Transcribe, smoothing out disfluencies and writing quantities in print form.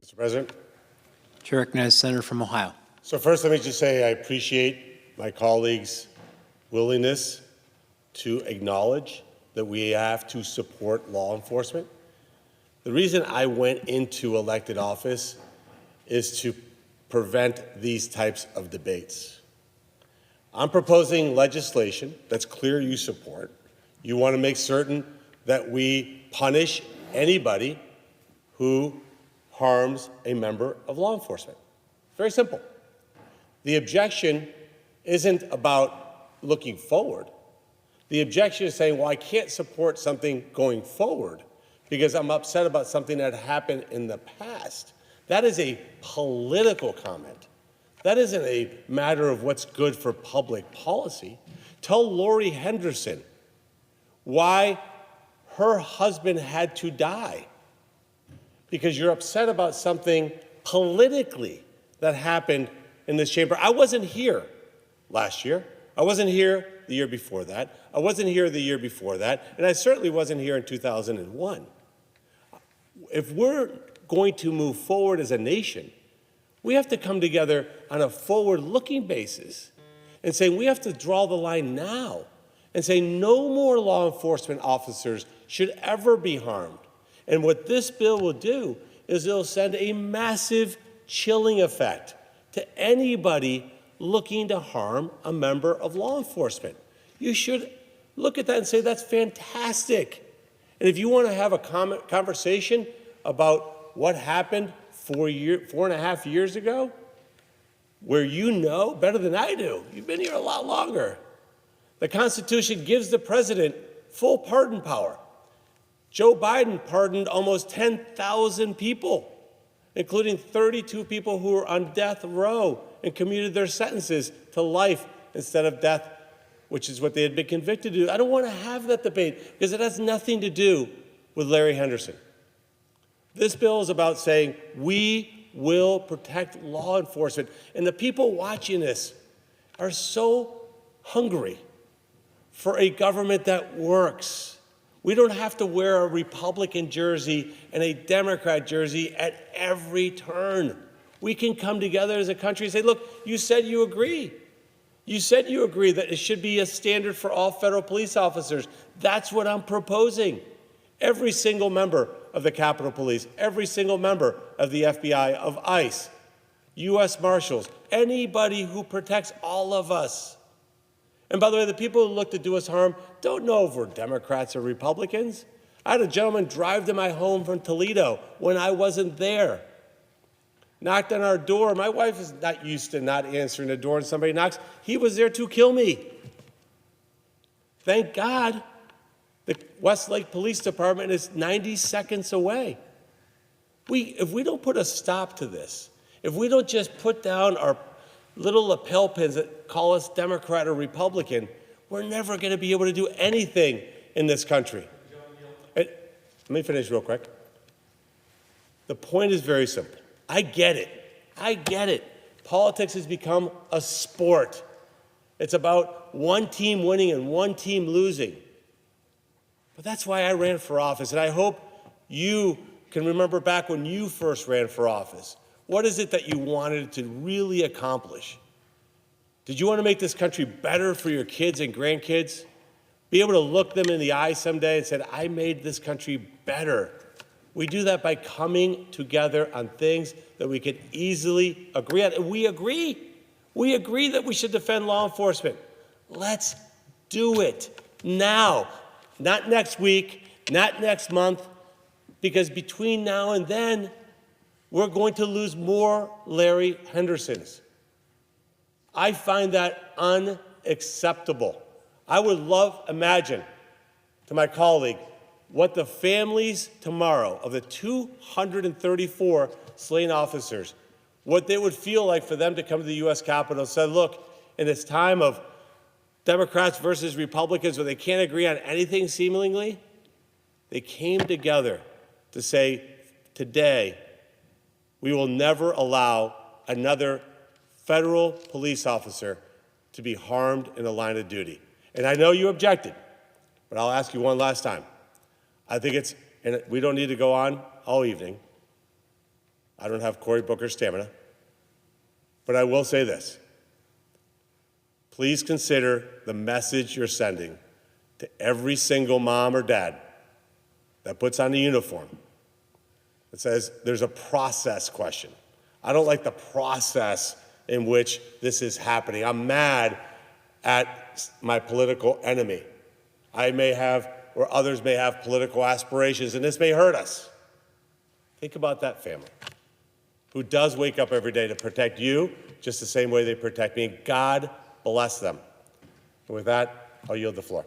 Mr. President. Chair recognizes the senator from Ohio. So first, let me just say I appreciate my colleagues' willingness to acknowledge that we have to support law enforcement. The reason I went into elected office is to prevent these types of debates. I'm proposing legislation that's clear you support. You want to make certain that we punish anybody who harms a member of law enforcement. Very simple. The objection isn't about looking forward. The objection is saying, well, I can't support something going forward because I'm upset about something that happened in the past. That is a political comment. That isn't a matter of what's good for public policy. Tell Lori Henderson why her husband had to die because you're upset about something politically that happened in this chamber. I wasn't here last year. I wasn't here the year before that. I wasn't here the year before that. And I certainly wasn't here in 2001. If we're going to move forward as a nation, we have to come together on a forward-looking basis and say we have to draw the line now and say no more law enforcement officers should ever be harmed. And what this bill will do is it'll send a massive chilling effect to anybody looking to harm a member of law enforcement. You should look at that and say that's fantastic. And if you want to have a conversation about what happened 4.5 years ago, where you know better than I do, you've been here a lot longer, the Constitution gives the president full pardon power. Joe Biden pardoned almost 10,000 people, including 32 people who were on death row and commuted their sentences to life instead of death, which is what they had been convicted to do. I don't want to have that debate because it has nothing to do with Larry Henderson. This bill is about saying we will protect law enforcement. And the people watching this are so hungry for a government that works. We don't have to wear a Republican jersey and a Democrat jersey at every turn. We can come together as a country and say, look, you said you agree. You said you agree that it should be a standard for all federal police officers. That's what I'm proposing. Every single member of the Capitol Police, every single member of the FBI, of ICE, U.S. Marshals, anybody who protects all of us. And by the way, the people who look to do us harm don't know if we're Democrats or Republicans. I had a gentleman drive to my home from Toledo when I wasn't there. Knocked on our door. My wife is not used to not answering the door and somebody knocks. He was there to kill me. Thank God the Westlake Police Department is 90 seconds away. If we don't put a stop to this, if we don't just put down our little lapel pins that call us Democrat or Republican, we're never going to be able to do anything in this country. And let me finish real quick. The point is very simple. I get it. I get it. Politics has become a sport. It's about one team winning and one team losing. But that's why I ran for office, and I hope you can remember back when you first ran for office. What is it that you wanted to really accomplish? Did you want to make this country better for your kids and grandkids? Be able to look them in the eye someday and say, I made this country better. We do that by coming together on things that we could easily agree on. And we agree. We agree that we should defend law enforcement. Let's do it now. Not next week, not next month, because between now and then, we're going to lose more Larry Hendersons. I find that unacceptable. I would imagine to my colleague, what the families tomorrow of the 234 slain officers, what they would feel like for them to come to the U.S. Capitol and say, look, in this time of Democrats versus Republicans where they can't agree on anything seemingly, they came together to say, today, we will never allow another federal police officer to be harmed in the line of duty. And I know you objected, but I'll ask you one last time. I think and we don't need to go on all evening. I don't have Cory Booker's stamina. But I will say this. Please consider the message you're sending to every single mom or dad that puts on a uniform. It says there's a process question. I don't like the process in which this is happening. I'm mad at my political enemy. I may have, or others may have political aspirations, and this may hurt us. Think about that family who does wake up every day to protect you just the same way they protect me. God bless them. And with that, I'll yield the floor.